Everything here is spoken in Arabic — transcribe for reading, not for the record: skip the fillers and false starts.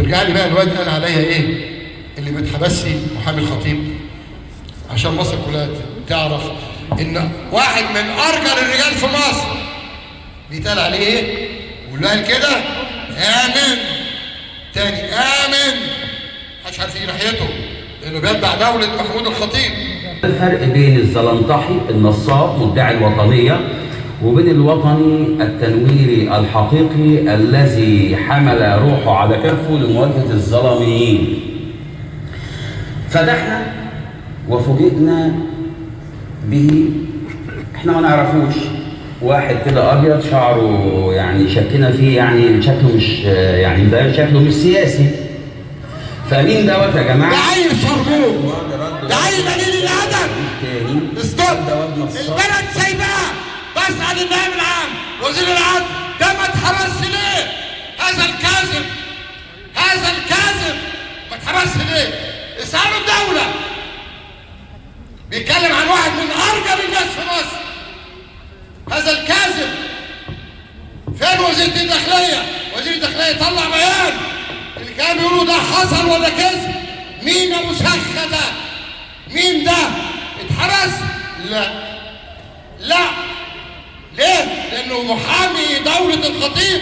وترجع لي بقى الواد قال عليا ايه اللي بتحبسي محامي الخطيب، عشان مصر كلها تعرف ان واحد من ارجل الرجال في مصر بيتقال عليه ايه؟ واللي قال كده امن تاني امن، محدش عارف يجي ناحيته لانه بيتبع دوله محمود الخطيب. الفرق بين الزلنطحي النصاب مدعي الوطنيه وبين الوطني التنويري الحقيقي الذي حمل روحه على كفه لمواجهه الظلاميين. فدحنا وفوجئنا به، احنا ما نعرفوش، واحد كده ابيض شعره يعني شكنا فيه، يعني شكله مش يعني ده شكله مش سياسي. فمين دوت يا جماعه؟ ده عيل شربوب، ده عيل قليل الادب. استوب، البلد سايباه. بسأل النائب العام وزير العدل ده ما اتحبسش ليه؟ هذا الكاذب، هذا الكاذب ما اتحبسش ليه؟ اسألوا الدولة. بيتكلم عن واحد من ارجل الناس في مصر. هذا الكاذب فين وزير الداخلية؟ وزير الداخلية طلع بيان اللي كانوا بيقولوا ده حصل ولا كذب. مين ابو شخة ده؟ مين ده؟ اتحبس؟ لا لا. ليه؟ لانه محامي دولة الخطيب